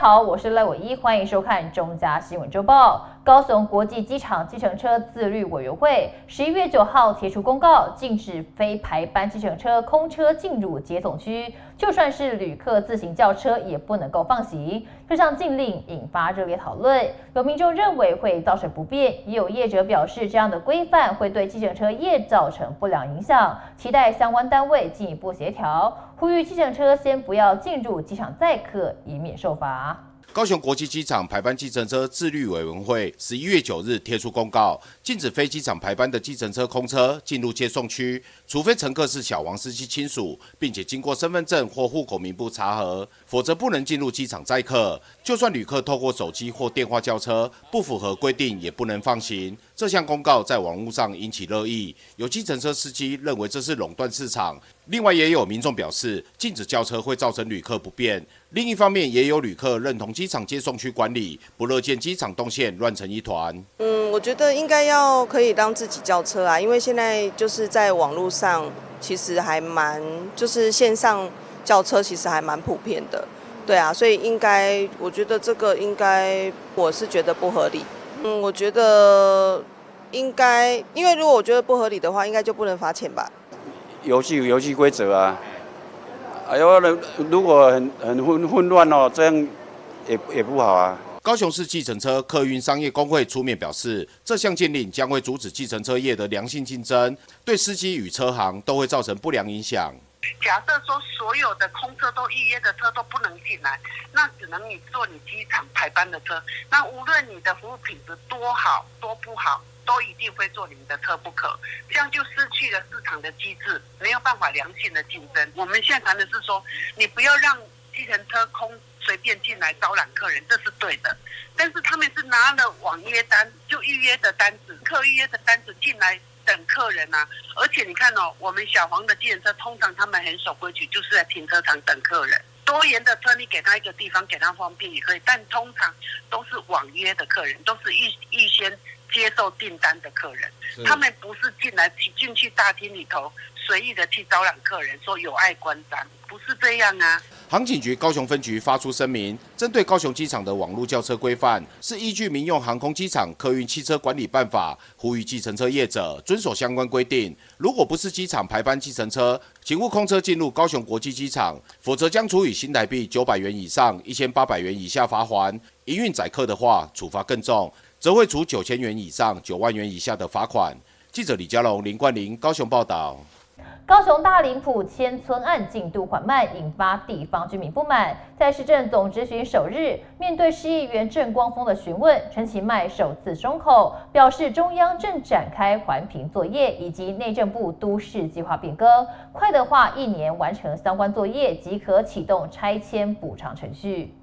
好，我是赖伟一，欢迎收看中嘉新闻周报。高雄国际机场计程车自律委员会11月9号提出公告，禁止非排班计程车空车进入接送区，就算是旅客自行叫车也不能够放行。这项禁令引发热烈讨论，有民众认为会造成不便，也有业者表示这样的规范会对计程车业造成不良影响，期待相关单位进一步协调，呼吁计程车先不要进入机场载客，以免受罚。高雄国际机场排班计程车自律委员会11月9日贴出公告，禁止非机场排班的计程车空车进入接送区，除非乘客是小王司机亲属，并且经过身份证或户口名簿查核，否则不能进入机场载客。就算旅客透过手机或电话叫车，不符合规定也不能放行。这项公告在网络上引起热议，有计程车司机认为这是垄断市场，另外也有民众表示禁止叫车会造成旅客不便。另一方面，也有旅客认同机场接送区管理，不乐见机场动线乱成一团。我觉得应该可以让自己叫车啊，因为现在就是在网络上，其实还蛮就是线上叫车，其实还蛮普遍的，对啊，所以我觉得这个我是觉得不合理。我觉得应该，因为如果我觉得不合理的话，应该就不能罚钱吧？游戏有游戏规则啊。如果很混乱哦，这样也不好啊。高雄市计程车客运商业工会出面表示，这项禁令将会阻止计程车业的良性竞争，对司机与车行都会造成不良影响。假设说所有的空车都预约的车都不能进来，那只能你坐你机场排班的车，那无论你的服务品质多好多不好，都一定会坐你们的车不可，这样就失去了市场的机制，没有办法良性的竞争。我们现在谈的是说，你不要让计程车空随便进来招揽客人，这是对的。但是他们是拿了网约单，就预约的单子，客预约的单子进来等客人啊。而且你看哦，我们小黄的计程车通常他们很守规矩，就是在停车场等客人。多元的车，你给他一个地方，给他方便也可以，但通常都是网约的客人，都是预先接受订单的客人，他们不是进去大厅里头随意的去招揽客人，说有碍观瞻，不是这样啊。航警局高雄分局发出声明，针对高雄机场的网络叫车规范，是依据民用航空机场客运汽车管理办法，呼吁计程车业者遵守相关规定。如果不是机场排班计程车，请勿空车进入高雄国际机场，否则将处以新台币900元以上1800元以下罚锾。营运载客的话，处罚更重，则会处9000元以上9万元以下的罚款。记者李佳龙、林冠霖高雄报道。高雄大林埔迁村案进度缓慢，引发地方居民不满。在市政总质询首日，面对市议员郑光丰的询问，陈其迈首次松口，表示中央正展开环评作业，以及内政部都市计划变更，快的话1年完成相关作业，即可启动拆迁补偿程序。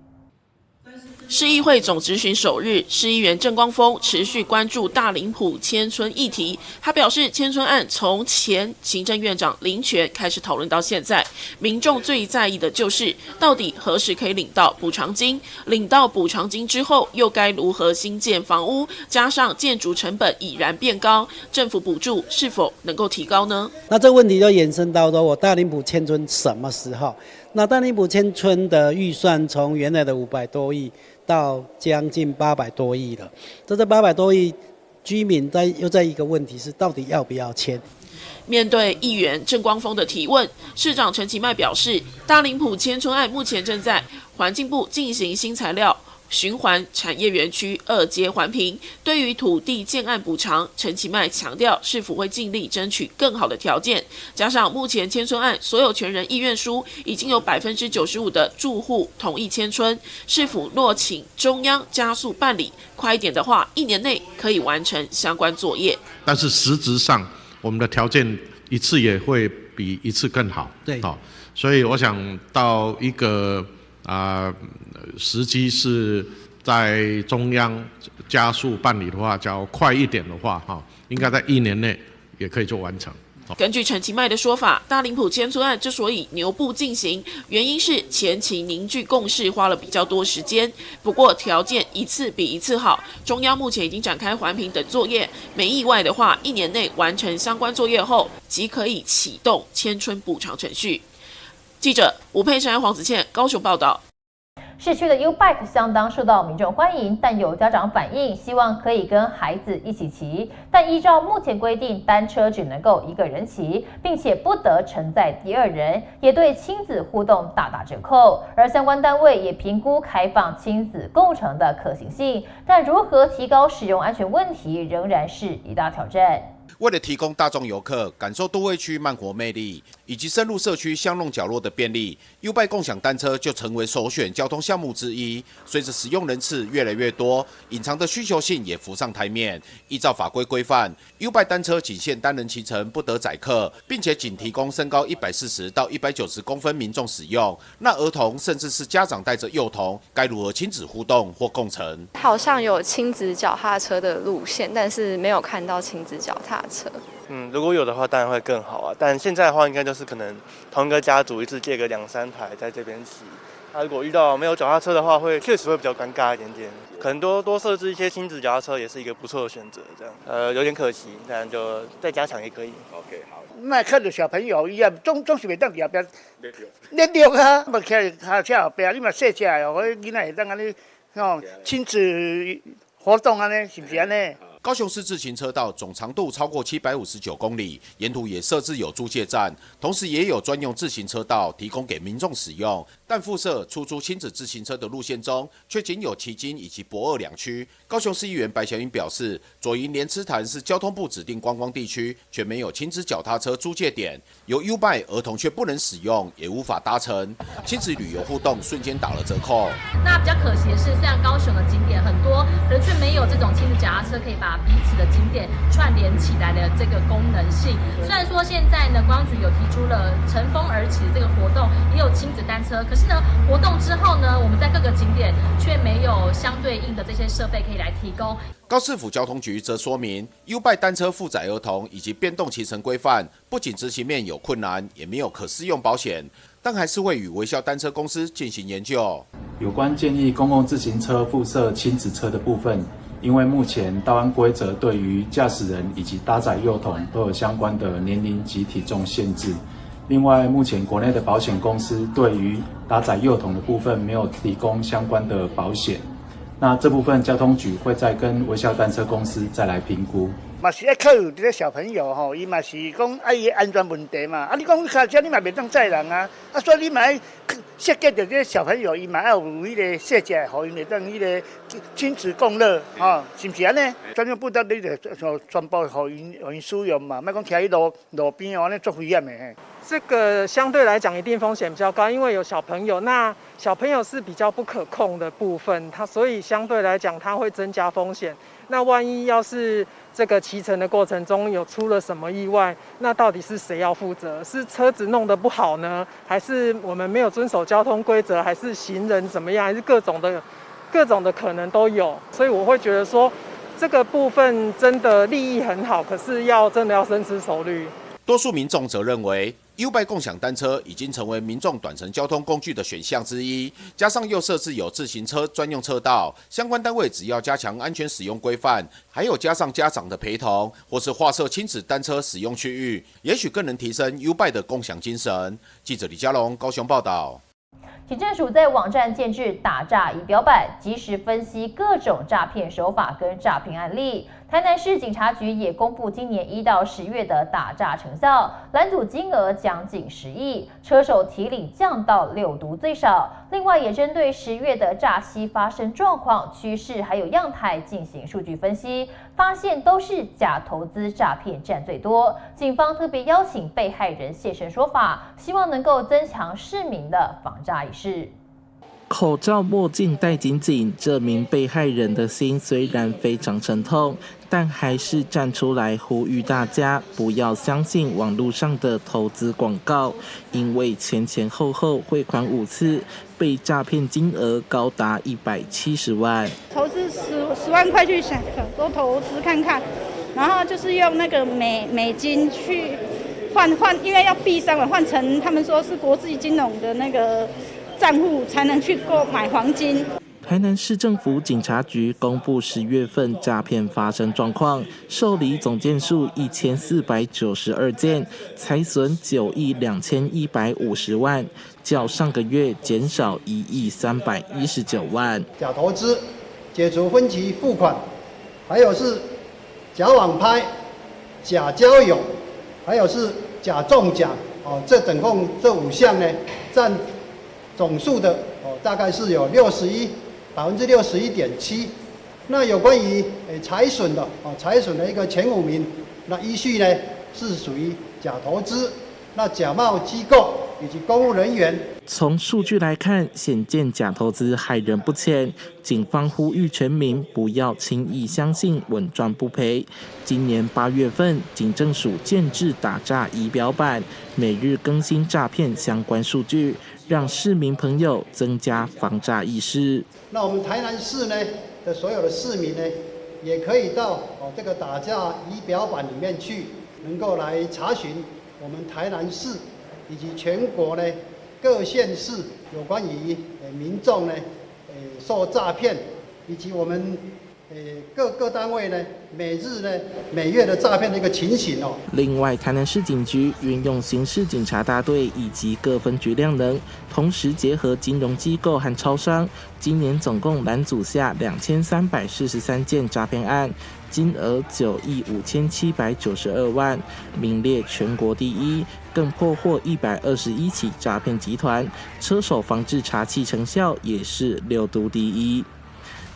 市议会总质询首日，市议员郑光丰持续关注大林埔迁村议题。他表示，迁村案从前行政院长林权开始讨论到现在，民众最在意的就是到底何时可以领到补偿金，领到补偿金之后又该如何新建房屋，加上建筑成本已然变高，政府补助是否能够提高呢？那这个问题就延伸到说，我大林埔迁村什么时候？那大林埔迁村的预算从原来的500多亿到将近800多亿了，这800多亿居民又在一个问题是，到底要不要迁？面对议员郑光丰的提问，市长陈其迈表示，大林埔迁村案目前正在环境部进行新材料循环产业园区2阶环评。对于土地建案补偿，陈其迈强调是否会尽力争取更好的条件，加上目前迁村案所有权人意愿书已经有95%的住户同意迁村，是否若请中央加速办理，快一点的话1年内可以完成相关作业。但是实质上我们的条件一次也会比一次更好，对，所以我想到一个时机是在中央加速办理的话，只要快一点的话，应该在1年内也可以做完成。根据陈其迈的说法，大林埔迁村案之所以牛步进行，原因是前期凝聚共识花了比较多时间，不过条件一次比一次好，中央目前已经展开环评等作业，没意外的话1年内完成相关作业后，即可以启动迁村补偿程序。记者吴佩珊、黄子倩高雄报道。市区的 U-Bike 相当受到民众欢迎，但有家长反映，希望可以跟孩子一起骑，但依照目前规定，单车只能够一个人骑，并且不得承载第二人，也对亲子互动大打折扣。而相关单位也评估开放亲子共乘的可行性，但如何提高使用安全问题，仍然是一大挑战。为了提供大众游客感受都会区慢活魅力，以及深入社区巷弄角落的便利 ，U-Bike 共享单车就成为首选交通项目之一。随着使用人次越来越多，隐藏的需求性也浮上台面。依照法规规范 ，U-Bike 单车仅限单人骑乘，不得载客，并且仅提供身高140到190公分民众使用。那儿童甚至是家长带着幼童，该如何亲子互动或共乘？好像有亲子脚踏车的路线，但是没有看到亲子脚踏车。如果有的话，当然会更好啊。但现在的话，应该就是可能同一个家族一次借个2-3台在这边骑。如果遇到没有脚踏车的话，确实会比较尴尬一点点。可能多设置一些亲子脚踏车也是一个不错的选择。这样，有点可惜，但就再加强也可以。OK， 好。卖看到小朋友伊也总是袂当伫后边练溜啊，无徛他车后边，你嘛细只哦，我囡仔会当安尼哦，亲子活动安尼，是不是安尼？高雄市自行车道总长度超过759公里，沿途也设置有租借站，同时也有专用自行车道提供给民众使用。但附设出租亲子自行车的路线中，却仅有旗津以及駁二两区。高雄市议员白小英表示，左营莲池潭是交通部指定观光地区，却没有亲子脚踏车租借点，有 U-Bike 儿童却不能使用，也无法搭乘，亲子旅游互动瞬间打了折扣。那比较可惜的是，虽然高雄的景点很多，可是却没有这种亲子脚踏车可以把彼此的景点串联起来的这个功能性。虽然说现在呢，观光局有提出了乘风而起的这个活动，也有亲子单车，可是呢，活动之后呢，我们在各个景点却没有相对应的这些设备可以来提供。高市府交通局则说明 ，U-Bike 单车负载儿童以及变动骑乘规范，不仅执行面有困难，也没有可适用保险，但还是会与微笑单车公司进行研究。有关建议公共自行车附设亲子车的部分，因为目前道安规则对于驾驶人以及搭载幼童都有相关的年龄及体重限制。另外，目前国内的保险公司对于搭载幼童的部分没有提供相关的保险。那这部分交通局会再跟微笑单车公司再来评估。嘛是要考虑这个小朋友吼，伊嘛是讲伊安全问题嘛。你讲开车你嘛袂当载人啊，所以你嘛要设计着这个小朋友，伊嘛要有迄个设计，互因会当迄个亲子共乐，是不是安尼？专用步道你就全部互因使用嘛，莫讲徛喺路边安尼足危险的。这个相对来讲一定风险比较高，因为有小朋友，那小朋友是比较不可控的部分，所以相对来讲它会增加风险。那万一要是这个骑乘的过程中有出了什么意外，那到底是谁要负责？是车子弄得不好呢，还是我们没有遵守交通规则，还是行人怎么样，还是各种的可能都有？所以我会觉得说，这个部分真的利益很好，可是真的要深思熟虑。多数民众则认为 ，U-Bike 共享单车已经成为民众短程交通工具的选项之一，加上又设置有自行车专用车道，相关单位只要加强安全使用规范，还有加上家长的陪同，或是划设亲子单车使用区域，也许更能提升 U-Bike 的共享精神。记者李嘉龙高雄报道。警政署在网站建置打诈仪表板，及时分析各种诈骗手法跟诈骗案例。台南市警察局也公布今年1到10月的打诈成效，拦阻金额将近10亿，车手提领降到6毒最少。另外，也针对10月的诈欺发生状况、趋势还有样态进行数据分析，发现都是假投资诈骗占最多。警方特别邀请被害人现身说法，希望能够增强市民的防诈意识。口罩墨镜戴紧紧，这名被害人的心虽然非常沉痛，但还是站出来呼吁大家不要相信网络上的投资广告，因为前后汇款5次，被诈骗金额高达170万。投资10万块去想多投资看看，然后就是用那个美金去换，因为要避3万换成他们说是国际金融的那个账户才能去购买黄金。台南市政府警察局公布10月份诈骗发生状况，受理总件数1492件，财损9亿2150万，较上个月减少1亿319万。假投资、解除分期付款，还有是假网拍、假交友，还有是假中奖，这总共这5项呢，占总数的大概是有61%，61.7%。那有关于财损的财损的一个前5名，那依序呢是属于假投资，那假冒机构以及公务人员。从数据来看，显见假投资害人不浅。警方呼吁全民不要轻易相信稳赚不赔。今年8月份，警政署建制打诈仪表板，每日更新诈骗相关数据，让市民朋友增加防诈意识。那我们台南市呢的所有的市民呢，也可以到这个打诈仪表板里面去，能够来查询我们台南市以及全国呢各县市有关于民众呢受诈骗，以及我们各单位呢每日呢每月的诈骗的一个情形哦。另外，台南市警局运用刑事警察大队以及各分局量能，同时结合金融机构和超商，今年总共拦阻下2343件诈骗案，金额9亿5792万，名列全国第一，更破获121起诈骗集团，车手防治查缉成效也是6都第一。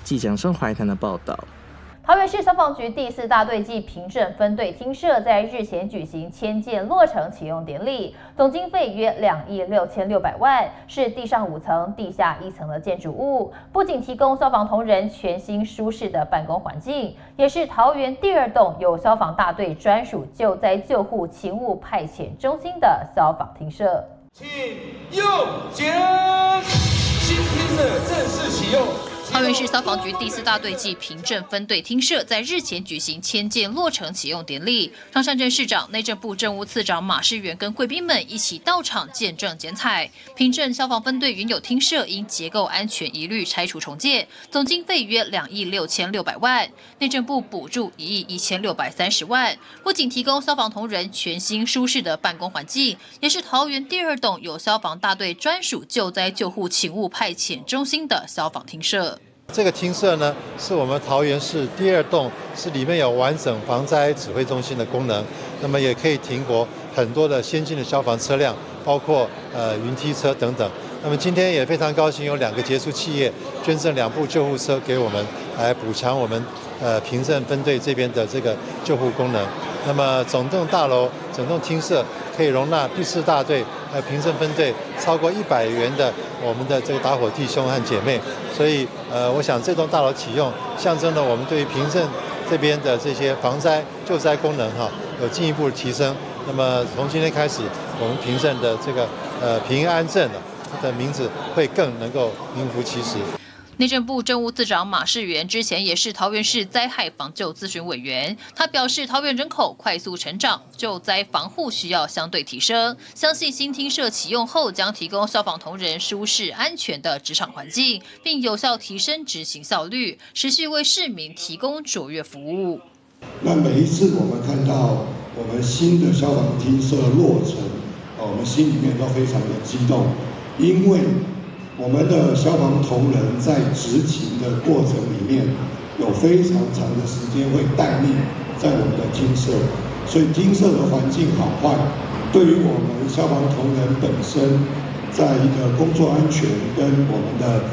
记者郑怀台的报道。桃园市消防局第4大队暨平镇分队厅舍在日前举行迁建落成启用典礼，总经费约2亿6600万，是地上5层、地下1层的建筑物，不仅提供消防同仁全新舒适的办公环境，也是桃园第2栋有消防大队专属救灾救护勤务派遣中心的消防厅舍。请用检，新厅舍正式启用。桃园市消防局第4大队暨平镇分队厅舍在日前举行迁建落成启用典礼，张善政市长、内政部政务次长马世元跟贵宾们一起到场见证剪彩。平镇消防分队原有厅舍因结构安全疑虑拆除重建，总经费约2亿6600万，内政部补助1亿1630万，不仅提供消防同仁全新舒适的办公环境，也是桃园第2栋有消防大队专属救灾救护勤务派遣中心的消防厅舍。这个厅舍呢，是我们桃园市第2栋，是里面有完整防灾指挥中心的功能，那么也可以停泊很多的先进的消防车辆，包括云梯车等等。那么今天也非常高兴，有2个杰出企业捐赠2部救护车给我们，来补强我们平镇分队这边的这个救护功能。那么整栋大楼、整栋厅舍可以容纳第4大队平镇分队超过100员的我们的这个打火弟兄和姐妹，所以我想这栋大楼启用，象征了我们对于平镇这边的这些防灾救灾功能有进一步的提升。那么从今天开始，我们平镇的这个平安镇的名字会更能够名副其实。内政部政务次长马世元之前也是桃园市灾害防救咨询委员，他表示，桃园人口快速成长，救灾防护需要相对提升，相信新厅舍启用后将提供消防同仁舒适安全的职场环境，并有效提升执行效率，持续为市民提供卓越服务。那每一次我们看到我们新的消防厅舍落成，我们心里面都非常的激动，因为我们的消防同仁在执勤的过程里面，有非常长的时间会待命在我们的厅舍，所以厅舍的环境好坏，对于我们消防同仁本身，在一个工作安全跟我们的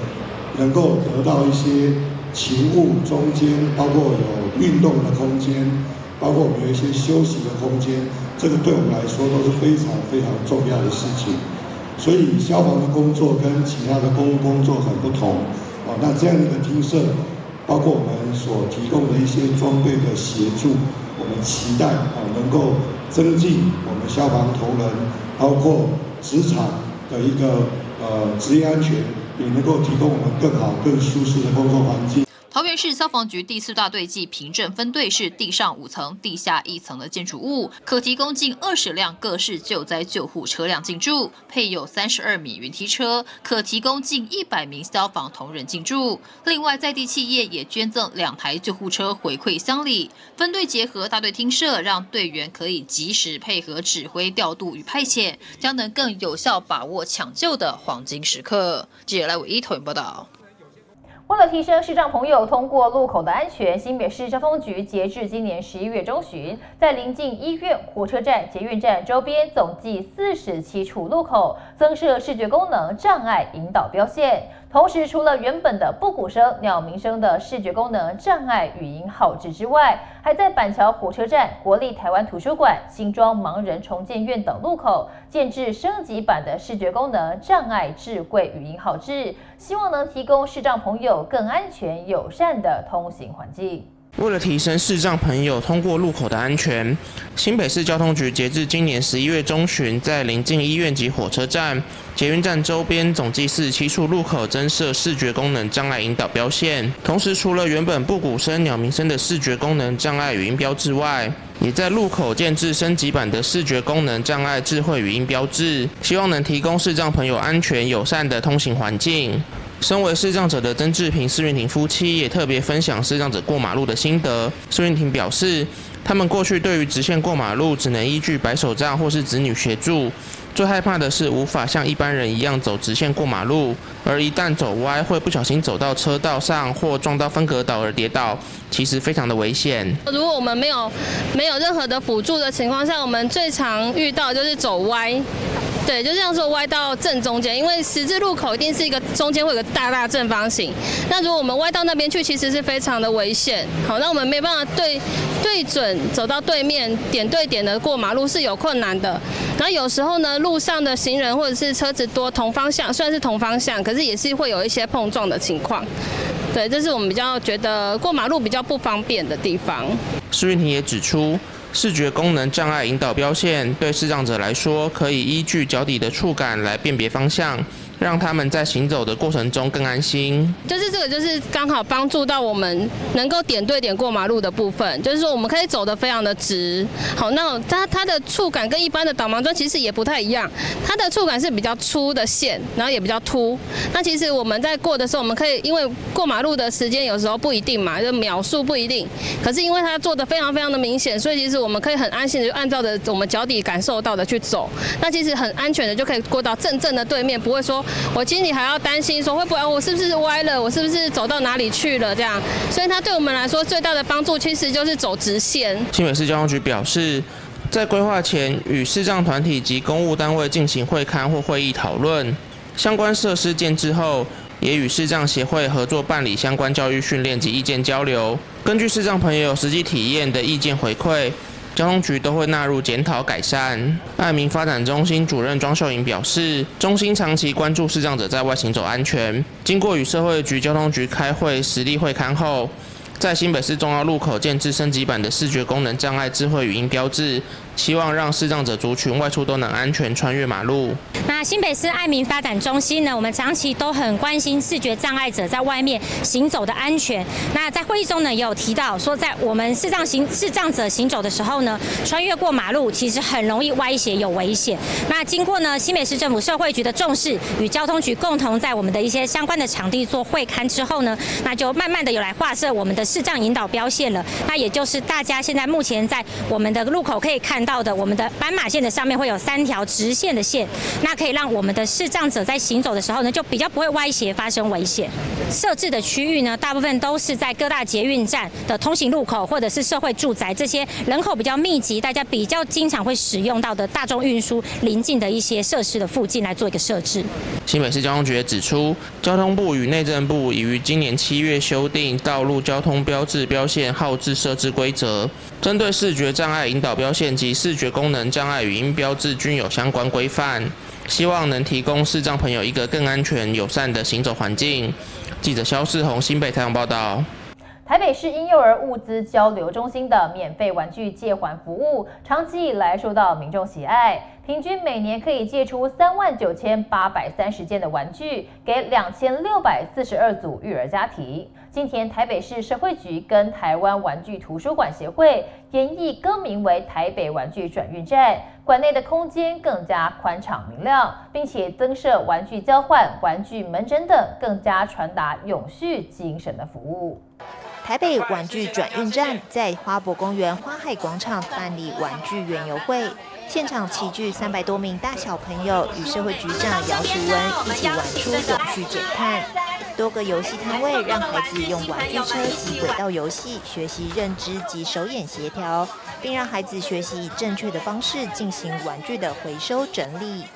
能够得到一些勤务中间，包括有运动的空间，包括我们有一些休息的空间，这个对我们来说都是非常非常重要的事情。所以消防的工作跟其他的公务工作很不同，那这样的一个厅舍，包括我们所提供的一些装备的协助，我们期待能够增进我们消防同仁，包括职场的一个职业安全，也能够提供我们更好、更舒适的工作环境。桃园市消防局第4大队暨平镇分队是地上5层、地下1层的建筑物，可提供近20辆各式救灾救护车辆进驻，配有32米云梯车，可提供近100名消防同仁进驻。另外，在地企业也捐赠2台救护车回馈乡里。分队结合大队厅舍，让队员可以及时配合指挥调度与派遣，将能更有效把握抢救的黄金时刻。记者赖伟一投影报道。为了提升视障朋友通过路口的安全，新北市交通局截至今年11月中旬，在邻近医院、火车站、捷运站周边总计47处路口增设视觉功能障碍引导标线。同时，除了原本的布谷声、鸟鸣声的视觉功能障碍语音号志之外，还在板桥火车站、国立台湾图书馆、新庄盲人重建院等路口建置升级版的视觉功能障碍智慧语音号志，希望能提供视障朋友更安全友善的通行环境。为了提升视障朋友通过路口的安全，新北市交通局截至今年11月中旬，在邻近医院及火车站、捷运站周边总计47处路口增设视觉功能障碍引导标线。同时，除了原本布谷声、鸟鸣声的视觉功能障碍语音标志外，也在路口建置升级版的视觉功能障碍智慧语音标志，希望能提供视障朋友安全友善的通行环境。身为视障者的曾志平、施运婷夫妻也特别分享视障者过马路的心得。施运婷表示，他们过去对于直线过马路只能依据白手杖或是子女协助，最害怕的是无法像一般人一样走直线过马路，而一旦走歪会不小心走到车道上或撞到分隔岛而跌倒，其实非常的危险。如果我们没有任何的辅助的情况下，我们最常遇到就是走歪。对，就这样说歪到正中间，因为十字路口一定是一个中间会有个大正方形。那如果我们歪到那边去，其实是非常的危险。好，那我们没办法对准走到对面点对点的过马路是有困难的。然后有时候呢，路上的行人或者是车子多同方向，虽然是同方向，可是也是会有一些碰撞的情况。对，这是我们比较觉得过马路比较不方便的地方。施运婷也指出，视觉功能障碍引导标线对视障者来说，可以依据脚底的触感来辨别方向，让他们在行走的过程中更安心。就是这个，就是刚好帮助到我们能够点对点过马路的部分，就是说我们可以走得非常的直。好，那它的触感跟一般的导盲砖其实也不太一样，它的触感是比较粗的线，然后也比较凸。那其实我们在过的时候，我们可以因为过马路的时间有时候不一定嘛，就秒数不一定，可是因为它做得非常非常的明显，所以其实我们可以很安心的就按照着我们脚底感受到的去走，那其实很安全的就可以过到正的对面，不会说我心里还要担心说会不会我是不是歪了，我是不是走到哪里去了这样，所以它对我们来说最大的帮助其实就是走直线。新北市交通局表示，在规划前与视障团体及公务单位进行会勘或会议讨论，相关设施建置后，也与视障协会合作办理相关教育训练及意见交流。根据视障朋友实际体验的意见回馈，交通局都会纳入检讨改善。爱民发展中心主任庄秀莹表示，中心长期关注视障者在外行走安全，经过与社会局、交通局开会实地会勘后，在新北市重要路口建置升级版的视觉功能障碍智慧语音标志，希望让视障者族群外出都能安全穿越马路。那新北市爱民发展中心呢，我们长期都很关心视觉障碍者在外面行走的安全。那在会议中呢，也有提到说，在我们视障者行走的时候呢，穿越过马路其实很容易歪斜有危险。那经过呢新北市政府社会局的重视，与交通局共同在我们的一些相关的场地做会勘之后呢，那就慢慢的有来划设我们的视障引导标线了。那也就是大家现在目前在我们的路口可以看到的，我们的斑马线的上面会有3条直线的线，那可以让我们的视障者在行走的时候呢，就比较不会歪斜发生危险。设置的区域呢，大部分都是在各大捷运站的通行路口，或者是社会住宅这些人口比较密集、大家比较经常会使用到的大众运输邻近的一些设施的附近来做一个设置。新北市交通局也指出，交通部与内政部已于今年7月修订《道路交通标志标线号志设置规则》，针对视觉障碍引导标线及视觉功能障碍语音标志均有相关规范，希望能提供视障朋友一个更安全友善的行走环境。记者肖世宏新北采访报道。台北市婴幼儿物资交流中心的免费玩具借还服务，长期以来受到民众喜爱。平均每年可以借出39830件的玩具给2642组育儿家庭。今天台北市社会局跟台湾玩具图书馆协会研议更名为台北玩具转运站，馆内的空间更加宽敞明亮，并且增设玩具交换、玩具门诊等，更加传达永续精神的服务。台北玩具转运站在花博公园花海广场办理玩具园游会，现场齐聚300多名大小朋友，与社会局长姚淑文一起玩出永续减碳。多个游戏摊位让孩子用玩具车及轨道游戏学习认知及手眼协调，并让孩子学习以正确的方式进行玩具的回收整理。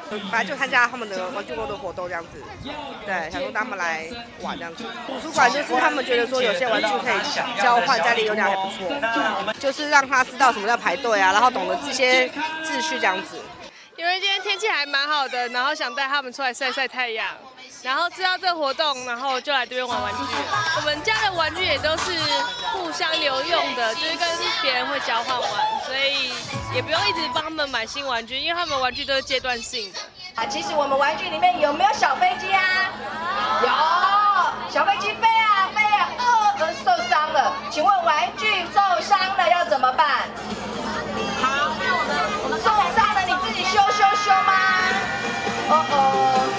本来就参加他们的玩具购的活动这样子，对，想说他们来玩这样子。图书馆就是他们觉得说有些玩具可以交换，家里有点还不错，就是让他知道什么叫排队啊，然后懂得这些秩序这样子。因为今天天气还蛮好的，然后想带他们出来晒晒太阳，然后知道这个活动，然后就来这边玩玩具。我们家的玩具也都是互相留用的，就是跟别人会交换玩，所以也不用一直帮他们买新玩具，因为他们玩具都是阶段性的。其实我们玩具里面有没有小飞机啊？有，小飞机飞啊飞啊，受伤了。请问玩具受伤了要怎么办？好，那我们受伤了，你自己修吗？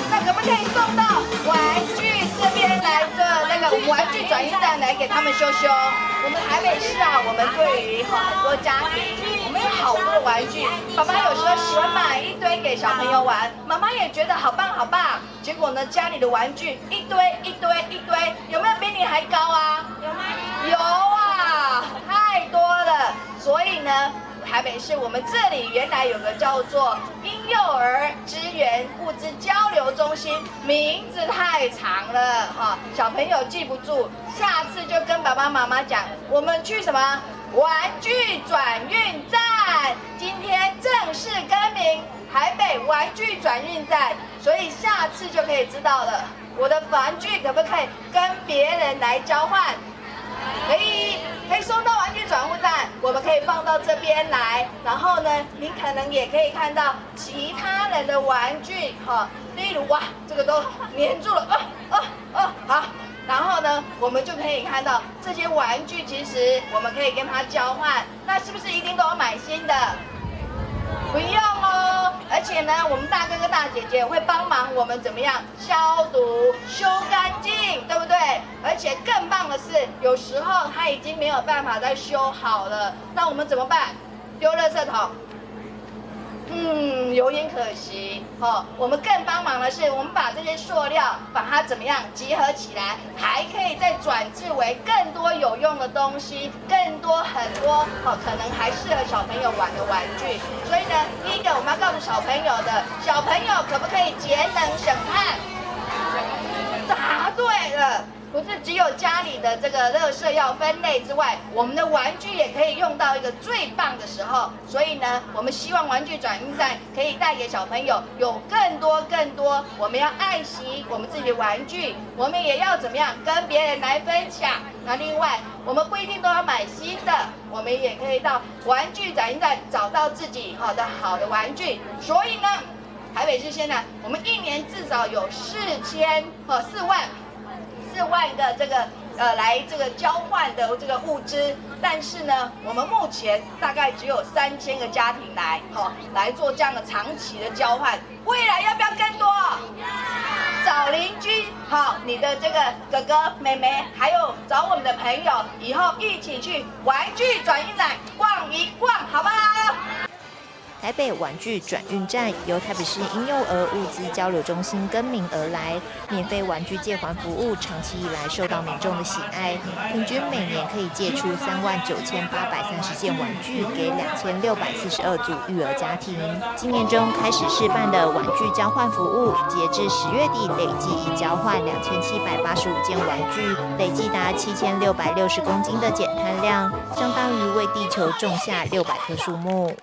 那可不可以送到玩具这边来的那个玩具转运站来给他们修？我们台北市啊，我们对于很多家庭，我们有好多的玩具，爸爸有时候喜欢买一堆给小朋友玩，妈妈也觉得好棒好棒。结果呢，家里的玩具一堆，有没有比你还高啊？有吗？有啊，太多了。所以呢，台北市我们这里原来有个叫做婴幼儿支援物资交流中心，名字太长了哈，小朋友记不住，下次就跟爸爸妈妈讲，我们去什么玩具转运站，今天正式更名台北玩具转运站，所以下次就可以知道了，我的玩具可不可以跟别人来交换？可以送到玩具转运站，我们可以放到这边来。然后呢，你可能也可以看到其他人的玩具，例如哇，这个都粘住了，好。然后呢，我们就可以看到这些玩具，其实我们可以跟他交换。那是不是一定都要买新的？不用哦，而且呢，我们大哥哥大姐姐会帮忙我们怎么样消毒、修干净，对不对？而且更棒的是，有时候他已经没有办法再修好了，那我们怎么办？丢垃圾桶。有点可惜我们更帮忙的是，我们把这些塑料把它怎么样集合起来，还可以再转制为更多有用的东西，更多很多可能还适合小朋友玩的玩具。所以呢，第一个我们要告诉小朋友的，小朋友可不可以节能省碳？答对了。不是只有家里的这个垃圾要分类之外，我们的玩具也可以用到一个最棒的时候。所以呢，我们希望玩具转运站可以带给小朋友有更多，我们要爱惜我们自己的玩具，我们也要怎么样跟别人来分享。那另外，我们不一定都要买新的，我们也可以到玩具转运站找到自己好的玩具。所以呢，台北市现在我们一年至少有4万个这个来这个交换的这个物资，但是呢，我们目前大概只有3000个家庭来做这样的长期的交换。未来要不要更多？找邻居你的这个哥哥妹妹，还有找我们的朋友，以后一起去玩具转运站逛一逛，好不好？台北玩具转运站由台北市婴幼儿物资交流中心更名而来，免费玩具借还服务长期以来受到民众的喜爱，平均每年可以借出39830件玩具给2642组育儿家庭。今年中开始试办的玩具交换服务，截至10月底累计已交换2785件玩具，累计达7660公斤的减碳量，相当于为地球种下600棵树木。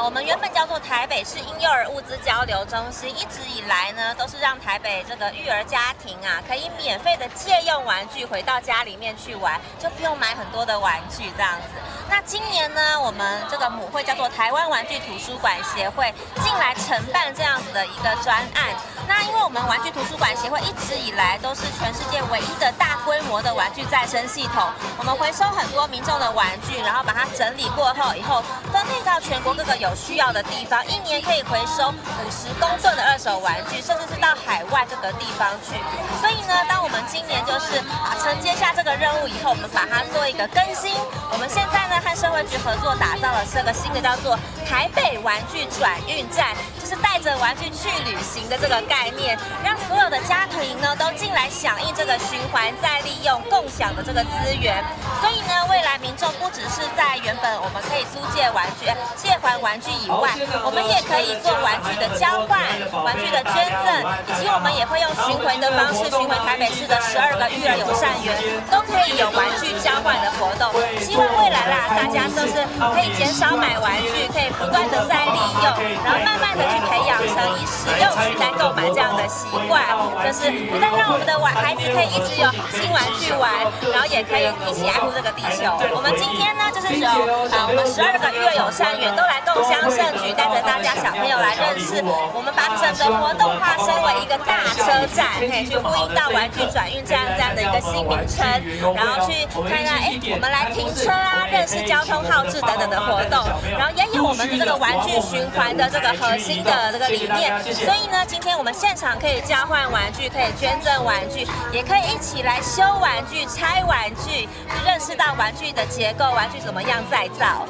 我们原本叫做台北市婴幼儿物资交流中心，一直以来呢，都是让台北这个育儿家庭可以免费的借用玩具回到家里面去玩，就不用买很多的玩具这样子。那今年呢，我们这个母会叫做台湾玩具图书馆协会进来承办这样子的一个专案。那因为我们玩具图书馆协会一直以来都是全世界唯一的大规模的玩具再生系统，我们回收很多民众的玩具，然后把它整理过后以后分配到全国各个有需要的地方，一年可以回收50公吨的二手玩具，甚至是到海外各个地方去。所以呢，当我们今年就是承接下这个任务以后，我们把它做一个更新。我们现在呢和社会局合作打造了这个新的叫做台北玩具转运站，就是带着玩具去旅行的这个概念，让所有的家庭呢都进来响应这个循环再利用共享的这个资源。所以呢，未来民众不只是在原本我们可以租借玩具、借还玩具以外，我们也可以做玩具的交换、玩具的捐赠，以及我们也会用巡回的方式巡回台北市的12个育儿友善园，都可以有玩具交换的活动。希望未来啦，大家都是可以减少买玩具，可以不断的再利用，然后慢慢的去培养成以使用取代购买这样的习惯，就是不但让我们的孩子可以一直有新玩具玩，然后也可以一起爱护这个地球。我们今天呢，就是由我们12个育儿友善园都来共襄盛举，带着大家小朋友来认识。我们把整个活动化身为一个大车站，可以去呼应到玩具转运站这样的一个新名称，然后去看看我们来停车啊，认识交通号志等等的活动，然后也有我们的这个玩具循环的这个核心的这个理念。所以呢，今天我们现场可以交换玩具，可以捐赠玩具，也可以一起来修玩具、拆玩具，认识到玩具的结构，玩具怎么样再造。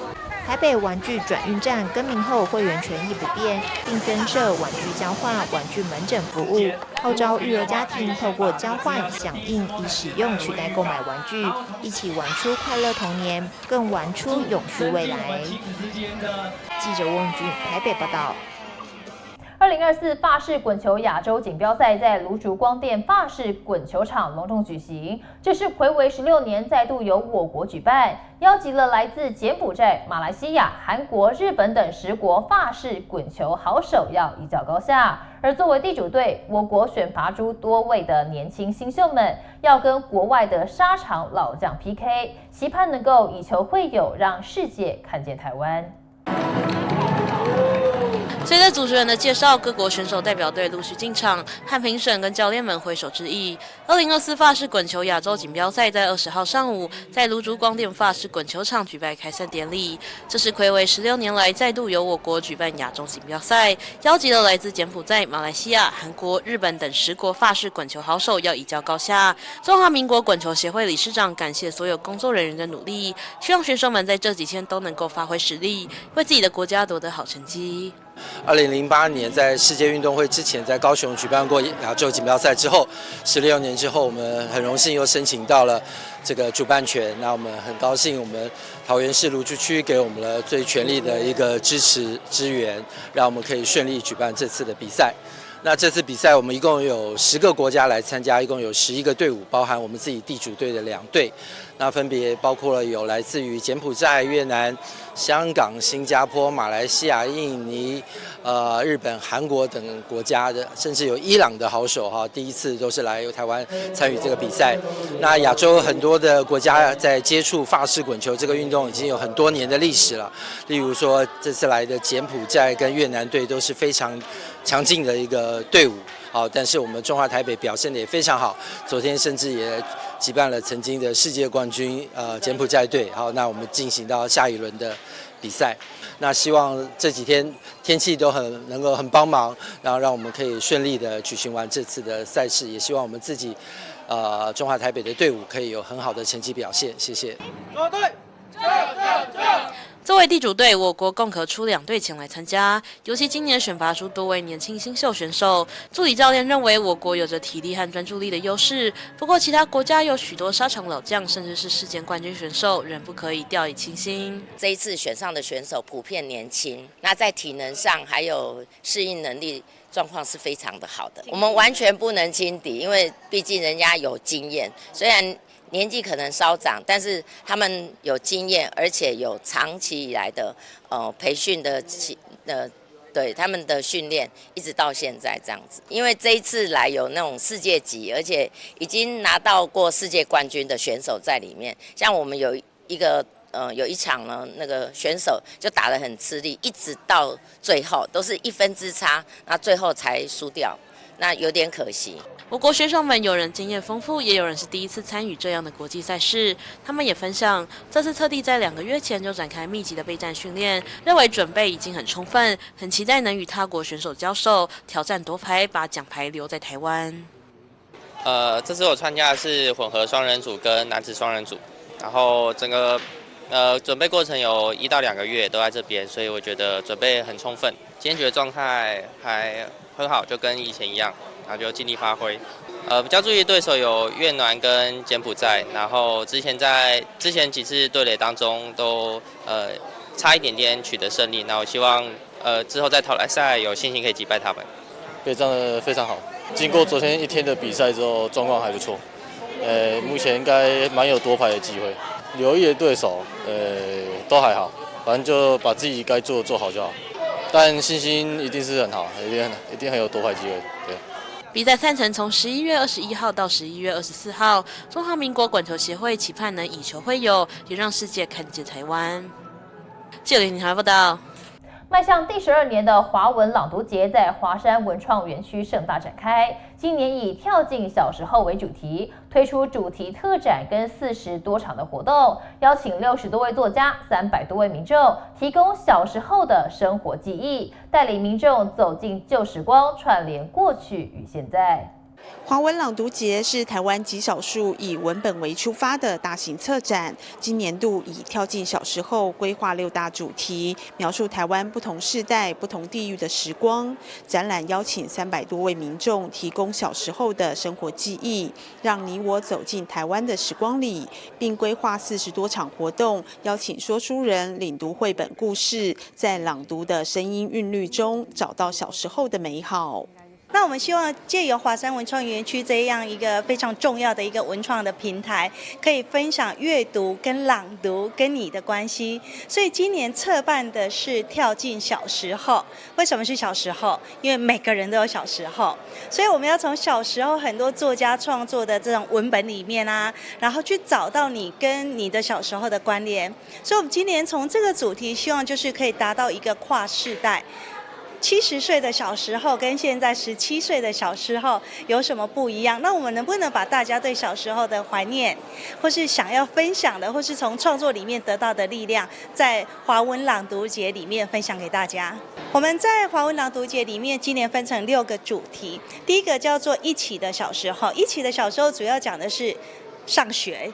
台北玩具转运站更名后，会员权益不变，并增设玩具交换、玩具门诊服务，号召育儿家庭透过交换、响应，以使用取代购买玩具，一起玩出快乐童年，更玩出永续未来。记者翁俊台北报道。2024法式滚球亚洲锦标赛在芦竹光电法式滚球场隆重举行，这是睽违16年再度由我国举办，邀集了来自柬埔寨、马来西亚、韩国、日本等10国法式滚球好手要一较高下。而作为地主队，我国选拔出多位的年轻新秀们，要跟国外的沙场老将 PK， 期盼能够以球会友，让世界看见台湾。随着主持人的介绍，各国选手代表队陆续进场，和评审跟教练们挥手致意。2024法式滚球亚洲锦标赛在20号上午在芦竹光电法式滚球场举办开赛典礼。这是睽违16年来再度由我国举办亚洲锦标赛，邀集了来自柬埔寨、马来西亚、韩国、日本等10国法式滚球好手要一较高下。中华民国滚球协会理事长感谢所有工作人员的努力，希望选手们在这几天都能够发挥实力，为自己的国家夺得好成绩。2008年在世界运动会之前，在高雄举办过亚洲锦标赛之后，16年之后，我们很荣幸又申请到了这个主办权。那我们很高兴，我们桃园市芦竹区给我们了最全力的一个支持支援，让我们可以顺利举办这次的比赛。那这次比赛我们一共有10个国家来参加，一共有11个队伍，包含我们自己地主队的2队。那分别包括了有来自于柬埔寨、越南、香港、新加坡、马来西亚、印尼、日本、韩国等国家的，甚至有伊朗的好手哈，第一次都是来台湾参与这个比赛。那亚洲很多的国家在接触法式滚球这个运动已经有很多年的历史了，例如说这次来的柬埔寨跟越南队都是非常强劲的一个队伍。好，但是我们中华台北表现得也非常好，昨天甚至也举办了曾经的世界冠军柬埔寨队。好，那我们进行到下一轮的比赛。那希望这几天天气都能够很帮忙，然后让我们可以顺利的举行完这次的赛事。也希望我们自己中华台北的队伍可以有很好的成绩表现。谢谢。作为地主队，我国共可出2队前来参加，尤其今年选拔出多位年轻新秀选手。助理教练认为，我国有着体力和专注力的优势，不过其他国家有许多沙场老将，甚至是世界冠军选手，仍不可以掉以轻心。这一次选上的选手普遍年轻，那在体能上还有适应能力状况是非常的好的，我们完全不能轻敌，因为毕竟人家有经验，虽然年纪可能稍长，但是他们有经验，而且有长期以来的培训的对他们的训练，一直到现在这样子。因为这一次来有那种世界级，而且已经拿到过世界冠军的选手在里面，像我们有一个有一场呢，那个选手就打得很吃力，一直到最后都是1分之差，那最后才输掉，那有点可惜。我国选手们有人经验丰富，也有人是第一次参与这样的国际赛事。他们也分享，这次特地在2个月前就展开密集的备战训练，认为准备已经很充分，很期待能与他国选手交手，挑战夺牌，把奖牌留在台湾。这次我参加的是混合双人组跟男子双人组，然后整个准备过程有1到2个月都在这边，所以我觉得准备很充分。今天觉得状态还很好，就跟以前一样，然后就尽力发挥。比较注意的对手有越南跟柬埔寨，然后之前几次对垒当中都差一点点取得胜利，那我希望之后在淘汰赛有信心可以击败他们。备战得非常好，经过昨天1天的比赛之后，状况还不错。目前应该蛮有夺牌的机会。留意的对手，都还好，反正就把自己该做的做好就好。但信心一定是很好，一定很有夺牌机会。对。比赛赛程从11月21号到11月24号，中华民国管球协会期盼能以球会友，也让世界看见台湾。记者林台报道。迈向第12年的华文朗读节在华山文创园区盛大展开。今年以跳进小时候为主题，推出主题特展跟40多场的活动，邀请60多位作家、300多位民众，提供小时候的生活记忆，带领民众走进旧时光，串联过去与现在。华文朗读节是台湾极少数以文本为出发的大型策展，今年度以跳进小时候规划6大主题，描述台湾不同世代、不同地域的时光。展览邀请300多位民众提供小时候的生活记忆，让你我走进台湾的时光里，并规划40多场活动，邀请说书人领读绘本故事，在朗读的声音韵律中找到小时候的美好。那我们希望借由华山文创园区这样一个非常重要的一个文创的平台，可以分享阅读跟朗读跟你的关系。所以今年策办的是跳进小时候。为什么是小时候？因为每个人都有小时候，所以我们要从小时候很多作家创作的这种文本里面啊，然后去找到你跟你的小时候的关联。所以我们今年从这个主题，希望就是可以达到一个跨世代。70岁的小时候跟现在17岁的小时候有什么不一样？那我们能不能把大家对小时候的怀念，或是想要分享的，或是从创作里面得到的力量，在华文朗读节里面分享给大家？我们在华文朗读节里面，今年分成6个主题。第一个叫做一起的小时候，一起的小时候主要讲的是上学。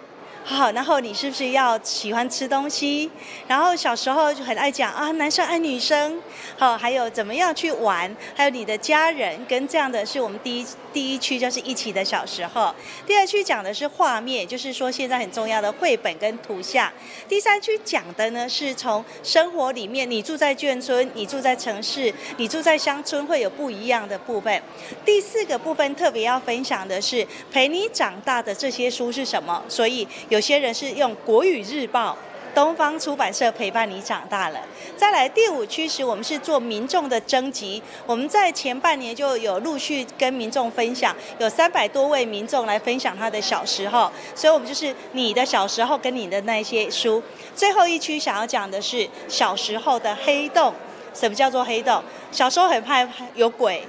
好，然后你是不是要喜欢吃东西？然后小时候就很爱讲啊，男生爱女生，好，还有怎么样去玩，还有你的家人跟这样的是我们第一区就是一起的小时候。第2区讲的是画面，就是说现在很重要的绘本跟图像。第3区讲的呢是从生活里面，你住在眷村，你住在城市，你住在乡村会有不一样的部分。第4个部分特别要分享的是陪你长大的这些书是什么，所以有些人是用国语日报、东方出版社陪伴你长大了。再来第5区时，我们是做民众的征集，我们在前半年就有陆续跟民众分享，有300多位民众来分享他的小时候，所以我们就是你的小时候跟你的那些书。最后1区想要讲的是小时候的黑洞。什么叫做黑洞？小时候很怕有鬼、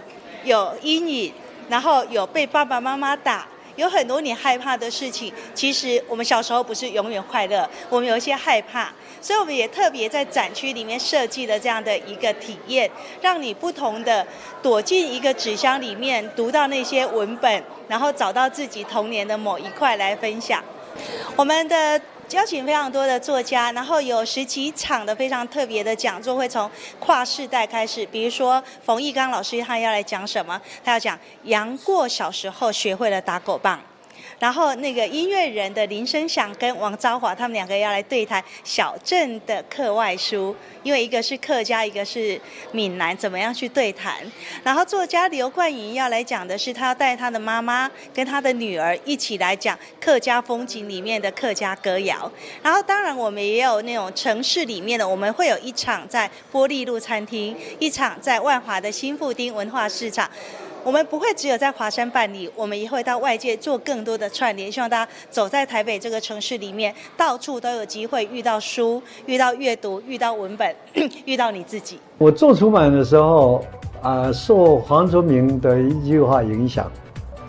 有阴影，然后有被爸爸妈妈打，有很多你害怕的事情。其实我们小时候不是永远快乐，我们有一些害怕，所以我们也特别在展区里面设计了这样的一个体验，让你不同的躲进一个纸箱里面，读到那些文本，然后找到自己童年的某一块来分享。我们的邀请非常多的作家，然后有10几场的非常特别的讲座，会从跨世代开始。比如说冯翊纲老师他要来讲什么？他要讲杨过小时候学会了打狗棒。然后那个音乐人的林生祥跟王昭华他们2个要来对谈小镇的课外书，因为一个是客家，一个是闽南，怎么样去对谈。然后作家刘冠莹要来讲的是他要带他的妈妈跟他的女儿一起来讲客家风景里面的客家歌谣。然后当然我们也有那种城市里面的，我们会有1场在玻璃路餐厅，1场在万华的新富町文化市场。我们不会只有在华山办理，我们也会到外界做更多的串联，希望大家走在台北这个城市里面，到处都有机会遇到书、遇到阅读、遇到文本、遇到你自己。我做出版的时候，受黄宗明的一句话影响，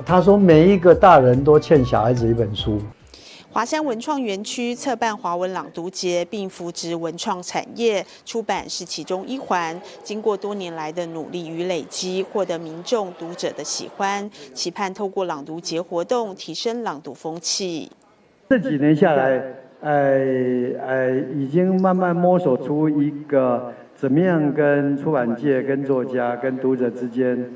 他说每一个大人都欠小孩子一本书。华山文创园区策办华文朗读节，并扶植文创产业，出版是其中一环。经过多年来的努力与累积，获得民众读者的喜欢，期盼透过朗读节活动提升朗读风气。这几年下来，已经慢慢摸索出一个怎么样跟出版界、跟作家、跟读者之间，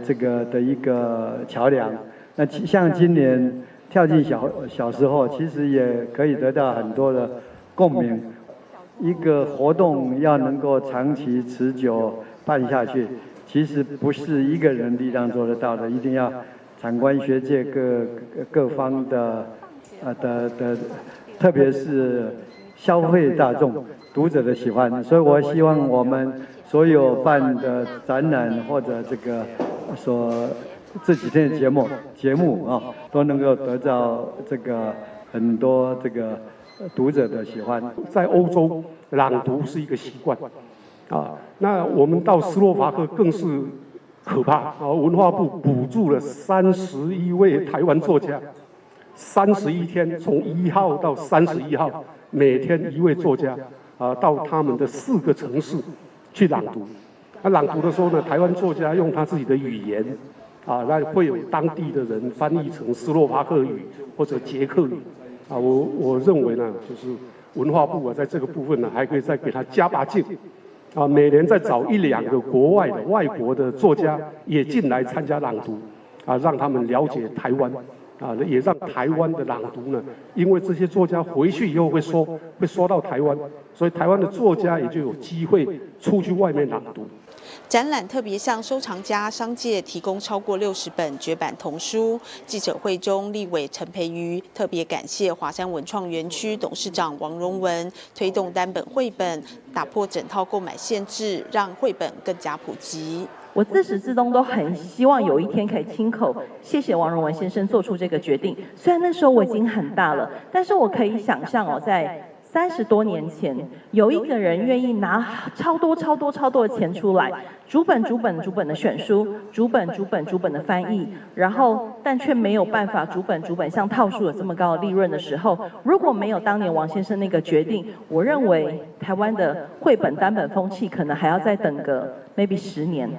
这个的一个桥梁。那像今年。跳进小时候，其实也可以得到很多的共鸣。一个活动要能够长期持久办下去，其实不是一个人力量做得到的，一定要产官学界各方的特别是消费大众、读者的喜欢。所以我希望我们所有办的展览或者这个这几天的节目啊，都能够得到这个很多这个读者的喜欢。在欧洲，朗读是一个习惯，那我们到斯洛伐克更是可怕文化部补助了31位台湾作家，31天，从1号到31号，每天一位作家到他们的4个城市去朗读。朗读的时候呢，台湾作家用他自己的语言。那会有当地的人翻译成斯洛伐克语或者捷克语，我认为呢，就是文化部在这个部分呢，还可以再给他加把劲，每年再找1、2个国外的外国的作家也进来参加朗读，让他们了解台湾，也让台湾的朗读呢，因为这些作家回去以后会说到台湾，所以台湾的作家也就有机会出去外面朗读。展览特别向收藏家、商界提供超过60本绝版童书。记者会中，立委陈培瑜特别感谢华山文创园区董事长王荣文，推动单本绘本，打破整套购买限制，让绘本更加普及。我自始至终都很希望有一天可以亲口谢谢王荣文先生做出这个决定。虽然那时候我已经很大了，但是我可以想象在30多年前，有一个人愿意拿超多的钱出来，逐本的选书，逐本的翻译，然后但却没有办法逐本像套书有这么高的利润的时候，如果没有当年王先生那个决定，我认为台湾的绘本单本风气可能还要再等个 maybe 10年。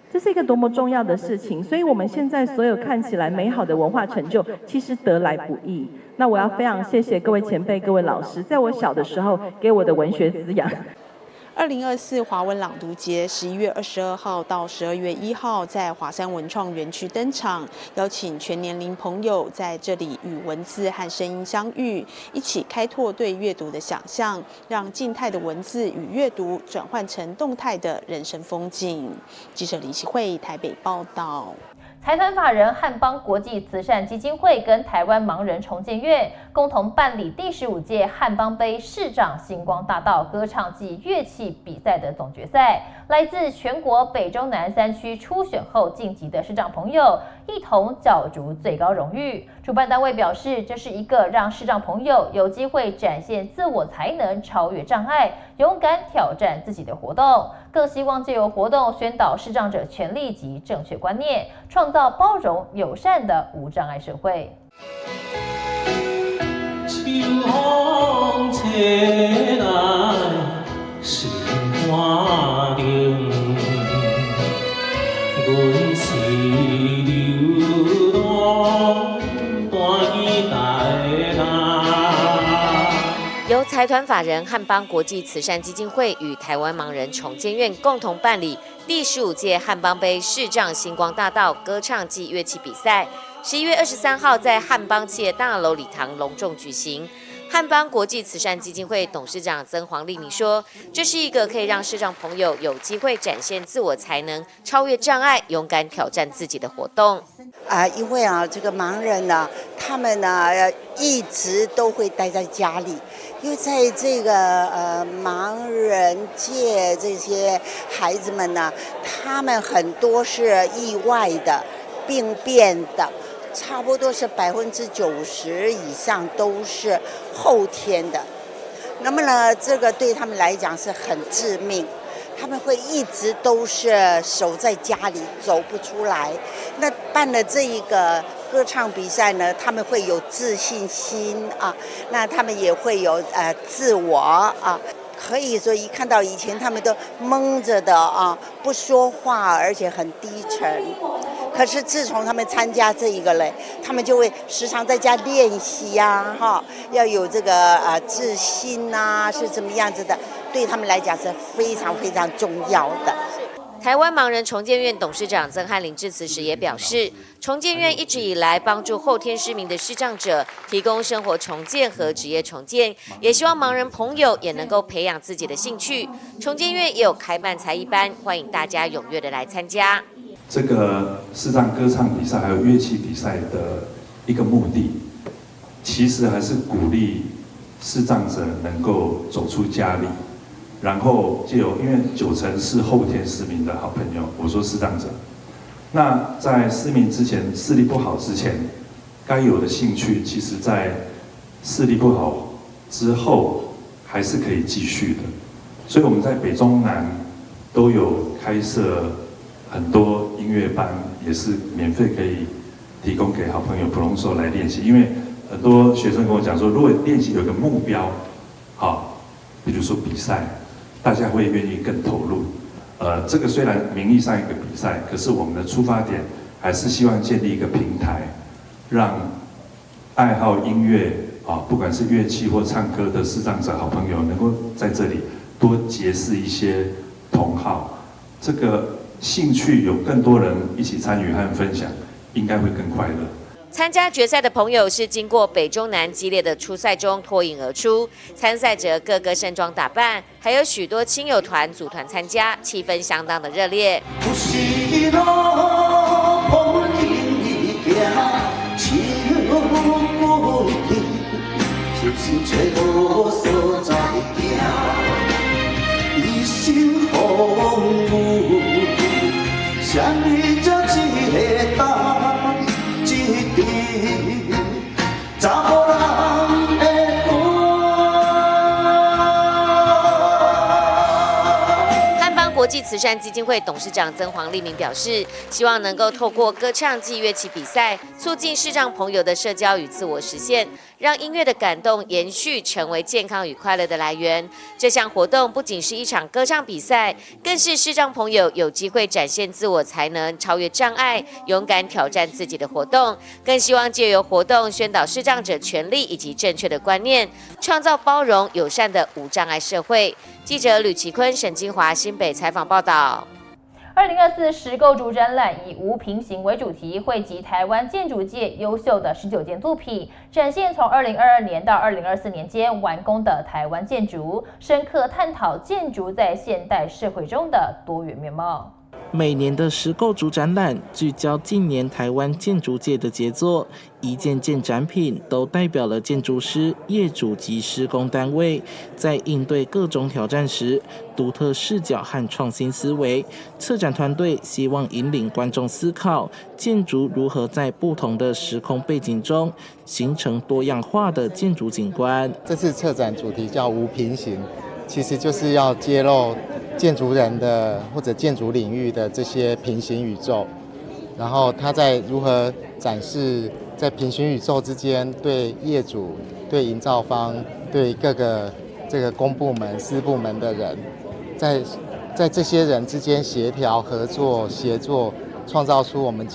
这是一个多么重要的事情，所以我们现在所有看起来美好的文化成就，其实得来不易。那我要非常谢谢各位前辈、各位老师，在我小的时候给我的文学滋养。2024华文朗读节11月22号到12月1号在华山文创园区登场，邀请全年龄朋友在这里与文字和声音相遇，一起开拓对阅读的想象，让静态的文字与阅读转换成动态的人生风景。记者李希慧台北报道。财团法人汉邦国际慈善基金会跟台湾盲人重建院共同办理第15届汉邦杯视障星光大道歌唱暨乐器比赛的总决赛，来自全国北中南3区初选后晋级的视障朋友一同角逐最高荣誉。主办单位表示，这是一个让视障朋友有机会展现自我才能、超越障碍、勇敢挑战自己的活动，更希望借由活动宣导视障者权利及正确观念，创造包容友善的无障碍社会。秋风吹来心花凉，阮是流浪大期待他。由财团法人汉邦国际慈善基金会与台湾盲人重建院共同办理第15届汉邦杯视障星光大道歌唱暨乐器比赛，11月23号在汉邦企业大楼礼堂隆重举行。汉邦国际慈善基金会董事长曾黄丽妮说：“这是一个可以让视障朋友有机会展现自我才能、超越障碍、勇敢挑战自己的活动。因为这个盲人呢，他们呢一直都会待在家里，因为在这个盲人界这些孩子们呢，他们很多是意外的、病变的，差不多是90%以上都是后天的。那么呢，这个对他们来讲是很致命，他们会一直都是守在家里走不出来。那办了这一个歌唱比赛呢，他们会有自信心啊，那他们也会有自我啊。可以说一看到以前他们都蒙着的啊，不说话，而且很低沉。可是自从他们参加这一个嘞，他们就会时常在家练习呀，要有这个自信啊，是怎么样子的，对他们来讲是非常非常重要的。台湾盲人重建院董事长曾汉林致辞时也表示，重建院一直以来帮助后天失明的视障者提供生活重建和职业重建，也希望盲人朋友也能够培养自己的兴趣。重建院也有开办才艺班，欢迎大家踊跃的来参加。这个视障歌唱比赛还有乐器比赛的一个目的，其实还是鼓励视障者能够走出家里。然后就有，因为90%是后天失明的好朋友，我说视障者。那在失明之前，视力不好之前，该有的兴趣，其实在视力不好之后，还是可以继续的。所以我们在北中南都有开设很多音乐班，也是免费可以提供给好朋友普通时候来练习。因为很多学生跟我讲说，如果练习有个目标，好，比如说比赛。大家会愿意更投入。这个虽然名义上一个比赛，可是我们的出发点还是希望建立一个平台，让爱好音乐不管是乐器或唱歌的视障者好朋友，能够在这里多结识一些同好。这个兴趣有更多人一起参与和分享，应该会更快乐。参加决赛的朋友是经过北中南激烈的初赛中脱颖而出，参赛者个个盛装打扮，还有许多亲友团组团参加，气氛相当的热烈。汉邦国际慈善基金会董事长曾黄立明表示，希望能够透过歌唱暨乐器比赛，促进视障朋友的社交与自我实现，让音乐的感动延续，成为健康与快乐的来源。这项活动不仅是一场歌唱比赛，更是视障朋友有机会展现自我才能、超越障碍、勇敢挑战自己的活动。更希望借由活动宣导视障者权利以及正确的观念，创造包容友善的无障碍社会。记者吕其坤、沈金华新北采访报道。2024石构筑展览以无平行为主题，汇集台湾建筑界优秀的19件作品，展现从2022年到2024年间完工的台湾建筑，深刻探讨建筑在现代社会中的多元面貌。每年的石构筑展览聚焦近年台湾建筑界的杰作，一件件展品都代表了建筑师、业主及施工单位在应对各种挑战时独特视角和创新思维。策展团队希望引领观众思考建筑如何在不同的时空背景中形成多样化的建筑景观。这次策展主题叫无平行，其实就是要揭露建筑人的或者建筑领域的这些平行宇宙，然后他在如何展示在平行宇宙之间对业主、对营造方、对各个这个公部门、私部门的人，在这些人之间协调、合作、协作，创造出我们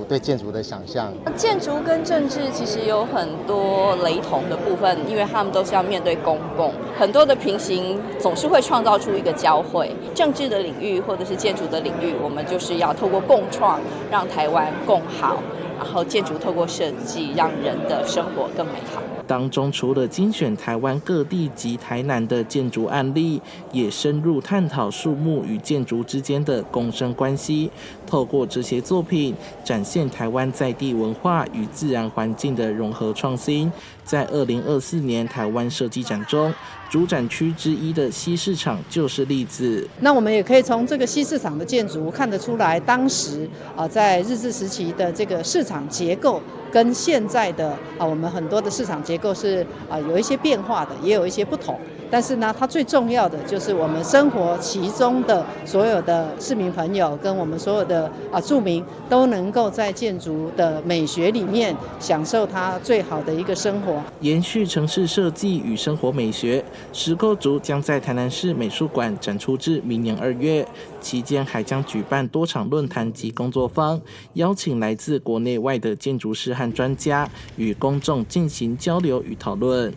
对建筑的想象。建筑跟政治其实有很多雷同的部分，因为他们都是要面对公共，很多的平行总是会创造出一个交汇。政治的领域或者是建筑的领域，我们就是要透过共创，让台湾更好，然后建筑透过设计，让人的生活更美好。当中除了精选台湾各地及台南的建筑案例，也深入探讨树木与建筑之间的共生关系，透过这些作品展现台湾在地文化与自然环境的融合创新。在2024年台湾设计展中，主展区之一的西市场就是例子。那我们也可以从这个西市场的建筑看得出来，当时在日治时期的这个市场结构跟现在的我们很多的市场结构是有一些变化的，也有一些不同。但是呢，它最重要的就是我们生活其中的所有的市民朋友跟我们所有的住民都能够在建筑的美学里面享受它最好的一个生活。延续城市设计与生活美学，石构筑将在台南市美术馆展出至明年2月，期间还将举办多场论坛及工作坊，邀请来自国内外的建筑师和专家与公众进行交流与讨论。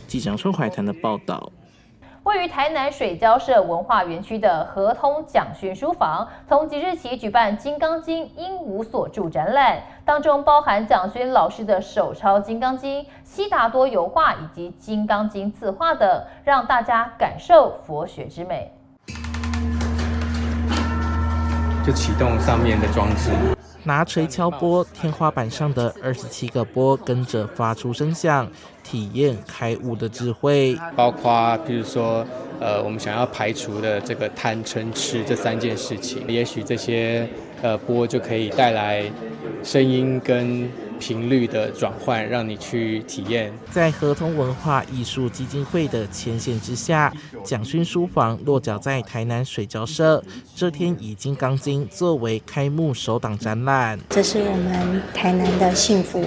记者春怀谈的报道。位于台南水交社文化园区的合通蒋勋书房，从即日起举办《金刚经》鹦鹉所著展览，当中包含蒋勋老师的手抄《金刚经》、悉达多油画以及《金刚经》字画等，让大家感受佛学之美。就启动上面的装置。拿锤敲钵，天花板上的27个钵跟着发出声响，体验开悟的智慧。包括譬如说，我们想要排除的这个贪嗔痴这3件事情，也许这些钵就可以带来声音跟频率的转换，让你去体验。在合通文化艺术基金会的牵线之下，蒋勋书房落脚在台南水交社，这天以《金刚经》作为开幕首档展览。这是我们台南的幸福，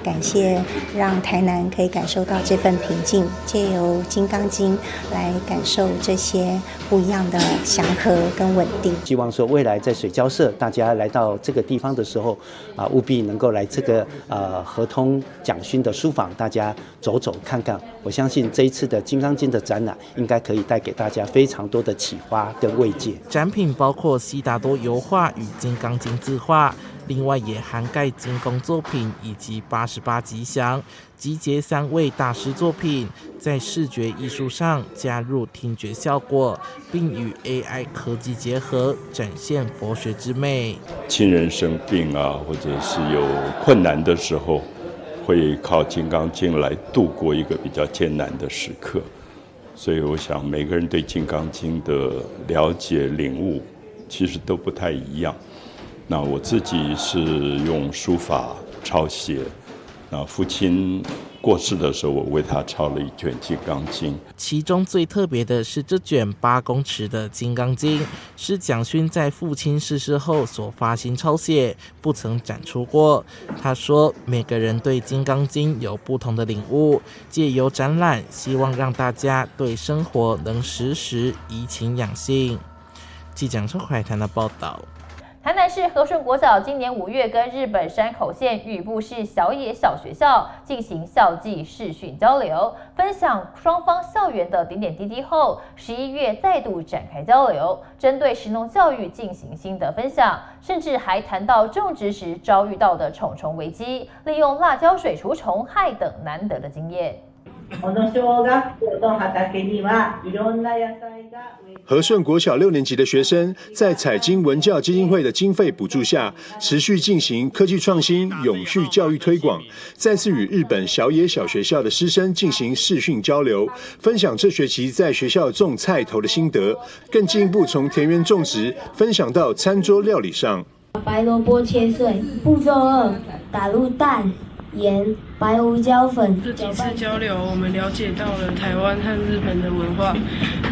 感谢让台南可以感受到这份平静，借由《金刚经》来感受这些不一样的祥和跟稳定。希望说未来在水交社，大家来到这个地方的时候，务必能够来这个合通蒋勋的书房，大家走走看看。我相信这一次的《金刚经》的展览，应该可以带给大家非常多的启发跟慰藉。展品包括悉达多油画与《金刚经》字画，另外也涵盖精工作品以及88吉祥，集结3位大师作品，在视觉艺术上加入听觉效果，并与 AI 科技结合，展现佛学之美。亲人生病啊，或者是有困难的时候，会靠《金刚经》来度过一个比较艰难的时刻。所以我想每个人对《金刚经》的了解领悟其实都不太一样。那我自己是用书法抄写，那父亲过世的时候，我为他抄了一卷《金刚经》。其中最特别的是这卷8公尺的《金刚经》，是蒋勋在父亲逝世后所发心抄写，不曾展出过。他说，每个人对《金刚经》有不同的领悟，借由展览，希望让大家对生活能时时怡情养性。记者陈怀谈的报道。台南市和顺国小今年5月跟日本山口县宇部市小野小学校进行校际视讯交流，分享双方校园的点点滴滴后，11月再度展开交流，针对食农教育进行心得分享，甚至还谈到种植时遭遇到的虫虫危机，利用辣椒水除虫害等难得的经验。和顺国小6年级的学生在彩金文教基金会的经费补助下，持续进行科技创新、永续教育推广，再次与日本小野小学校的师生进行视讯交流，分享这学期在学校种菜头的心得，更进一步从田园种植分享到餐桌料理上。白萝卜切碎，步骤2，打入蛋、盐、白胡椒粉。这几次交流，我们了解到了台湾和日本的文化。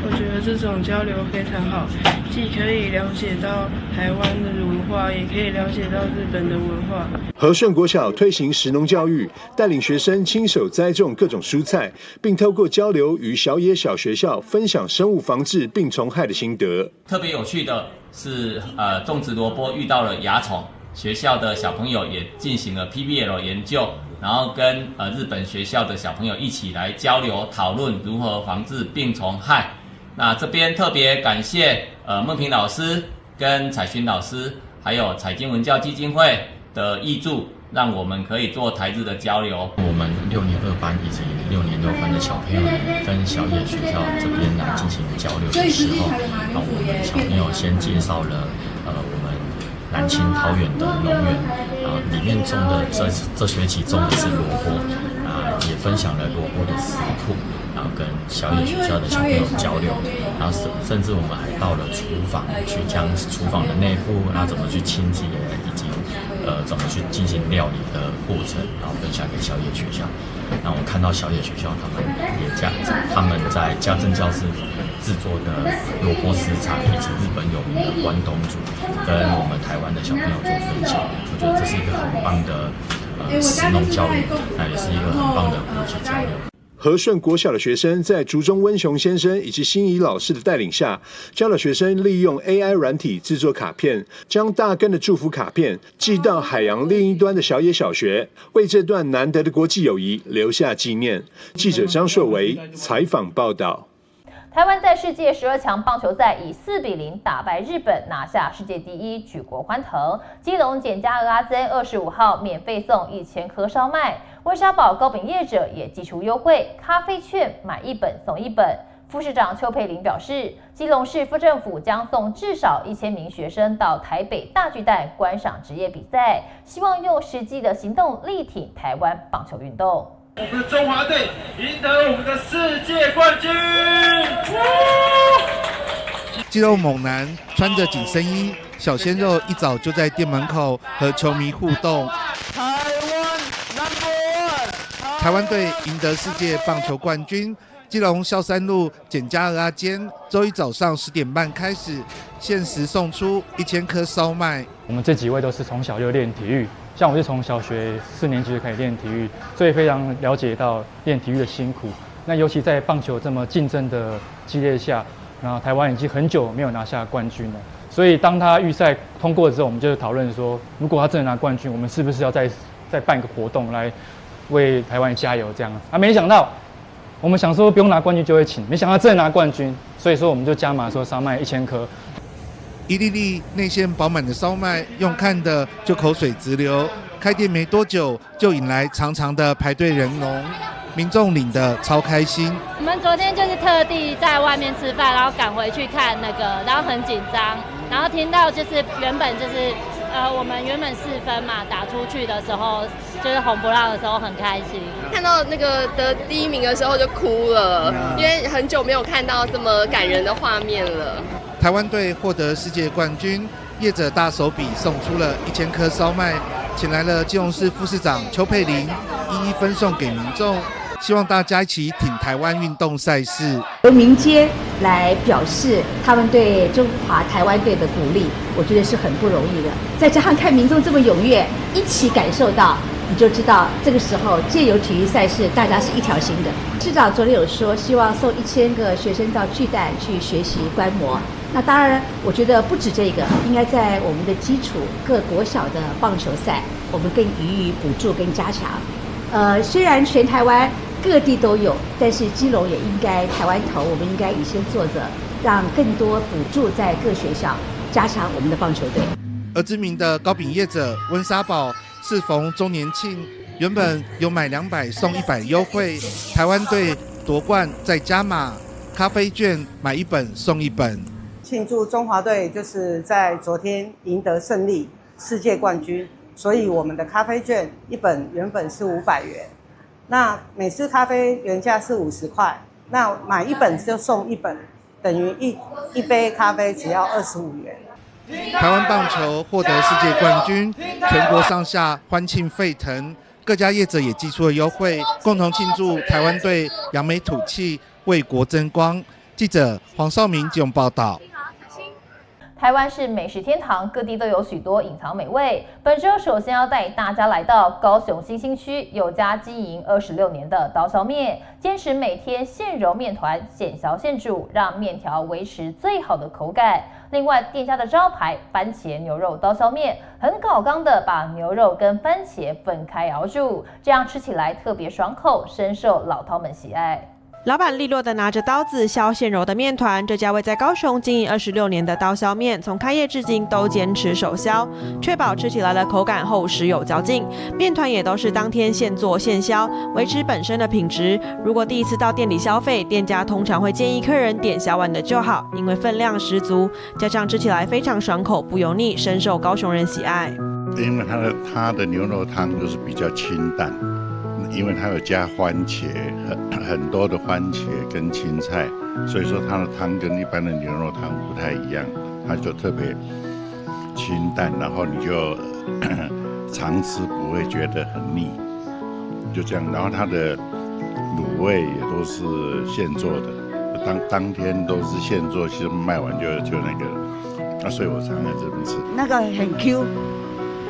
我觉得这种交流非常好，既可以了解到台湾的文化，也可以了解到日本的文化。和顺国小推行食农教育，带领学生亲手栽种各种蔬菜，并透过交流与小野小学校分享生物防治病虫害的心得。特别有趣的是，种植萝卜遇到了蚜虫。学校的小朋友也进行了 PBL 研究，然后跟日本学校的小朋友一起来交流讨论如何防治病虫害。那这边特别感谢孟平老师跟彩勋老师，还有彩金文教基金会的挹注，让我们可以做台日的交流。我们6年2班以及6年6班的小朋友跟小野学校这边来进行交流的时候，我们小朋友先介绍了我们南青桃园的农园，里面种的这学期种的是萝卜，也分享了萝卜的食谱，然后跟小野学校的小朋友交流，然后甚至我们还到了厨房去将厨房的内部，然后怎么去清洁，以及怎么去进行料理的过程，然后分享给小野学校。然后我看到小野学校他们在家政教室制作的萝卜食材，以及日本有名的关东煮，跟我们台湾的小朋友做分享，我觉得这是一个很棒的食农教育，那也是一个很棒的国际交流。和顺国小的学生在竹中温雄先生以及心仪老师的带领下，教了学生利用 AI 软体制作卡片，将大根的祝福卡片寄到海洋另一端的小野小学，为这段难得的国际友谊留下纪念。记者张硕维采访报道。台湾在世界12强棒球赛以4-0打败日本，拿下世界第1，举国欢腾。基隆简家蚵仔煎25号免费送1000颗烧麦，温莎堡糕饼业者也祭出优惠，咖啡券买1本送1本。副市长邱佩玲表示，基隆市府政府将送至少1000名学生到台北大巨蛋观赏职业比赛，希望用实际的行动力挺台湾棒球运动。我们的中华队赢得我们的世界冠军！肌肉猛男穿着紧身衣，小鲜肉一早就在店门口和球迷互动。台湾 No.1， 台湾队赢得世界棒球冠军。基隆孝山路简家蚵仔煎，周一早上10点半开始，限时送出1000颗烧麦。我们这几位都是从小就练体育。像我是从小学4年级就开始练体育，所以非常了解到练体育的辛苦。那尤其在棒球这么竞争的激烈下，然后台湾已经很久没有拿下冠军了。所以当他预赛通过之后，我们就讨论说，如果他真的拿冠军，我们是不是要再办一个活动来为台湾加油这样子？没想到我们想说不用拿冠军就会请，没想到真的拿冠军，所以说我们就加码说烧麦1000颗。一粒粒内馅饱满的烧麦，用看的就口水直流。开店没多久，就引来长长的排队人龙，民众领得超开心。我们昨天就是特地在外面吃饭，然后赶回去看那个，然后很紧张，然后听到就是原本就是我们原本4分嘛，打出去的时候就是红不让的时候很开心，看到那个得第1名的时候就哭了，因为很久没有看到这么感人的画面了。台湾队获得世界冠军，业者大手笔送出了1000颗烧麦，请来了基隆市副市长邱佩玲，一一分送给民众，希望大家一起挺台湾运动赛事。由民间来表示他们对中华台湾队的鼓励，我觉得是很不容易的。再加上看民众这么踊跃，一起感受到，你就知道这个时候借由体育赛事，大家是一条心的。市长昨天有说，希望送1000个学生到巨蛋去学习观摩。那当然，我觉得不止这个，应该在我们的基础各国小的棒球赛，我们更予以补助跟加强。虽然全台湾各地都有，但是基隆也应该台湾头，我们应该以身作则，让更多补助在各学校，加强我们的棒球队。而知名的糕饼业者温莎堡，适逢周年庆，原本有买200送100优惠，台湾队夺冠再加码，咖啡券买1本送1本。庆祝中华队就是在昨天赢得胜利，世界冠军，所以我们的咖啡券1本原本是500元，那每次咖啡原价是50块，那买1本就送1本，等于一杯咖啡只要25元。台湾棒球获得世界冠军，全国上下欢庆沸腾，各家业者也祭出了优惠，共同庆祝台湾队扬眉吐气，为国争光。记者黄少明基隆报道。台湾是美食天堂，各地都有许多隐藏美味。本周首先要带大家来到高雄新兴区，有家经营26年的刀削面，坚持每天现揉面团，现削现煮，让面条维持最好的口感。另外，店家的招牌番茄牛肉刀削面，很搞刚的把牛肉跟番茄分开熬煮，这样吃起来特别爽口，深受老饕们喜爱。老板利落地拿着刀子削现揉的面团。这家位在高雄经营26年的刀削面，从开业至今都坚持手削，确保吃起来的口感厚实有嚼劲。面团也都是当天现做现削，维持本身的品质。如果第一次到店里消费，店家通常会建议客人点小碗的就好，因为分量十足，加上吃起来非常爽口不油腻，深受高雄人喜爱。因为它的牛肉汤就是比较清淡。因为它有加番茄，很多的番茄跟青菜，所以说它的汤跟一般的牛肉汤不太一样，它就特别清淡，然后你就常吃不会觉得很腻，就这样。然后它的卤味也都是现做的，当天都是现做，其实卖完就那个，所以我常在这边吃。那个很 Q。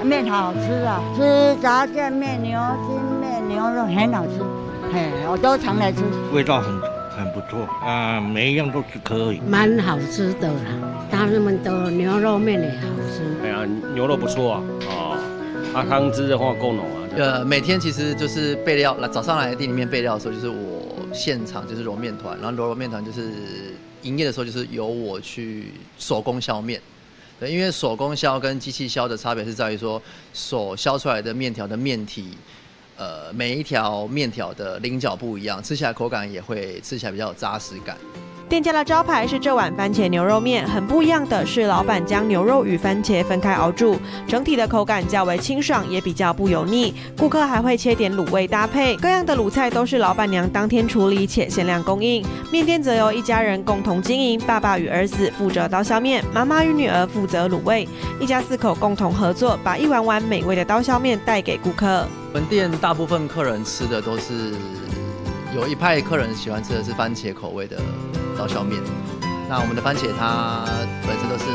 面好吃啊，吃炸酱面、牛筋面、牛肉很好吃，我都常来吃。味道很不错啊，每一样都是可以，蛮好吃的啦。他们的牛肉面也好吃。哎呀，牛肉不错汤汁的话够浓啊。每天其实就是备料，早上来店里面备料的时候，就是我现场就是揉面团，然后揉面团就是营业的时候就是由我去手工削面。对，因为手工削跟机器削的差别是在于说，手削出来的面条的面体，每一条面条的棱角不一样，吃起来口感也会吃起来比较有扎实感。店家的招牌是这碗番茄牛肉面，很不一样的是，老板将牛肉与番茄分开熬煮，整体的口感较为清爽，也比较不油腻。顾客还会切点卤味搭配，各样的卤菜都是老板娘当天处理且限量供应。面店则由一家人共同经营，爸爸与儿子负责刀削面，妈妈与女儿负责卤味，一家4口共同合作，把一碗碗美味的刀削面带给顾客。本店大部分客人吃的都是，有一派客人喜欢吃的是番茄口味的刀削面，那我们的番茄它本身都是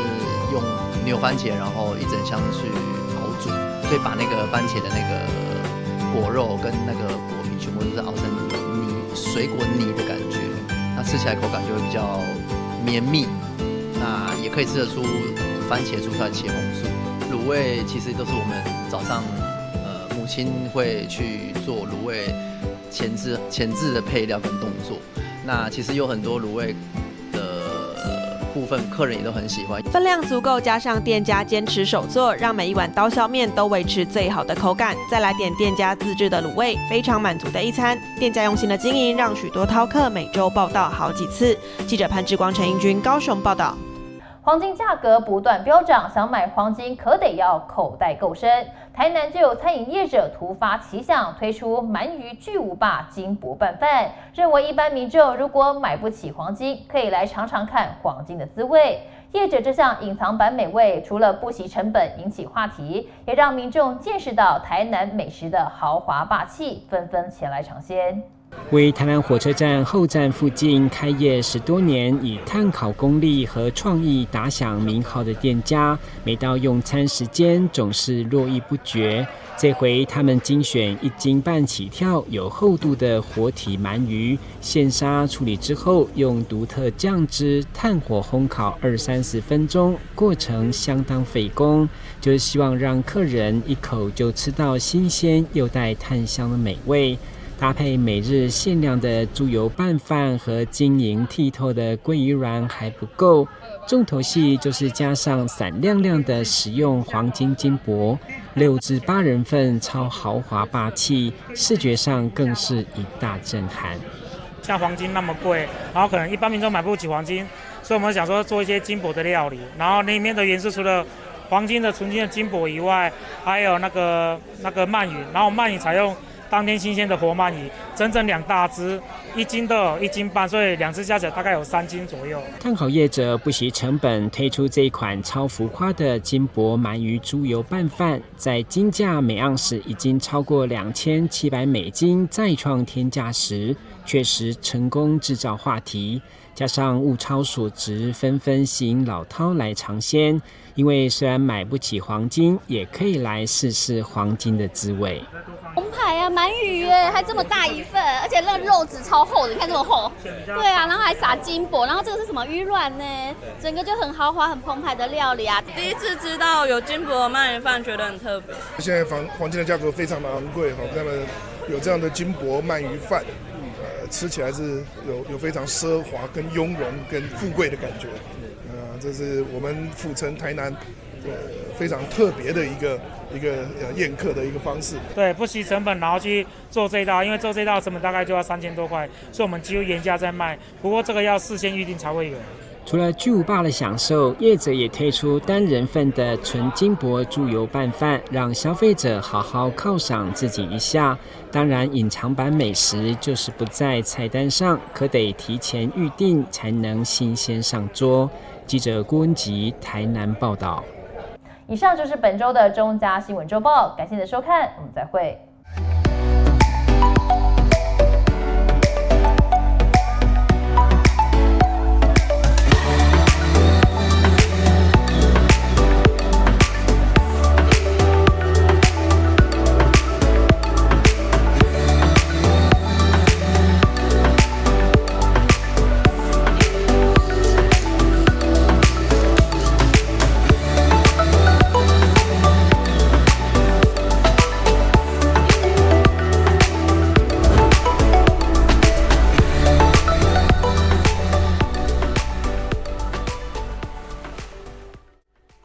用牛番茄，然后一整箱去熬煮，所以把那个番茄的那个果肉跟那个果皮全部都是熬成泥水果泥的感觉，那吃起来口感就会比较绵密，那也可以吃得出番茄煮出来的茄红素。卤味其实都是我们早上母亲会去做卤味前置的配料跟动作。那其实有很多卤味的部分，客人也都很喜欢。分量足够，加上店家坚持手做，让每一碗刀削面都维持最好的口感。再来点店家自制的卤味，非常满足的一餐。店家用心的经营，让许多饕客每周报到好几次。记者潘志光、陈英君高雄报道。黄金价格不断飙涨，想买黄金可得要口袋够深。台南就有餐饮业者突发奇想，推出鳗鱼巨无霸金箔拌饭，认为一般民众如果买不起黄金，可以来尝尝看黄金的滋味。业者这项隐藏版美味，除了不惜成本引起话题，也让民众见识到台南美食的豪华霸气，纷纷前来尝鲜。为台南火车站后站附近开业10多年，以炭烤功力和创意打响名号的店家，每到用餐时间总是络绎不绝。这回他们精选1斤半起跳、有厚度的活体鳗鱼，现杀处理之后，用独特酱汁炭火烘烤20-30分钟，过程相当费工，就是希望让客人一口就吃到新鲜又带炭香的美味。搭配每日限量的猪油拌饭和晶莹剔透的鲑鱼卵还不够，重头戏就是加上闪亮亮的食用黄金金箔，6至8人份，超豪华霸气，视觉上更是一大震撼。像黄金那么贵，然后可能一般民众买不起黄金，所以我们想说做一些金箔的料理，然后里面的元素除了黄金的纯金的金箔以外，还有那个鳗鱼，然后鳗鱼采用当天新鲜的活鳗鱼，整整2大只，1斤都有1斤半，所以2只加起来大概有3斤左右。炭烤业者不惜成本推出这一款超浮夸的金箔鳗鱼猪油拌饭，在金价每盎司已经超过2700美金，再创天价时，确实成功制造话题。加上物超所值，纷纷吸引老饕来尝鲜。因为虽然买不起黄金，也可以来试试黄金的滋味。红牌啊，鳗鱼耶，还这么大一份，而且那个肉质超厚的，你看这么厚。对啊，然后还撒金箔，然后这个是什么鱼卵呢？整个就很豪华、很澎湃的料理啊。第一次知道有金箔鳗鱼饭，觉得很特别。现在黄金的价格非常的昂贵，他们有这样的金箔鳗鱼饭，吃起来是有非常奢华、跟雍容、跟富贵的感觉。这是我们府城台南非常特别的一个宴客的一个方式。对，不惜成本然后去做这一道，因为做这一道成本大概就要3000多块，所以我们几乎原价在卖。不过这个要事先预定才会有。除了巨无霸的享受，业者也推出单人份的纯金箔猪油拌饭，让消费者好好犒赏自己一下。当然，隐藏版美食就是不在菜单上，可得提前预定才能新鲜上桌。记者郭文吉台南报道。以上就是本周的中嘉新闻周报，感谢你的收看，我们再会。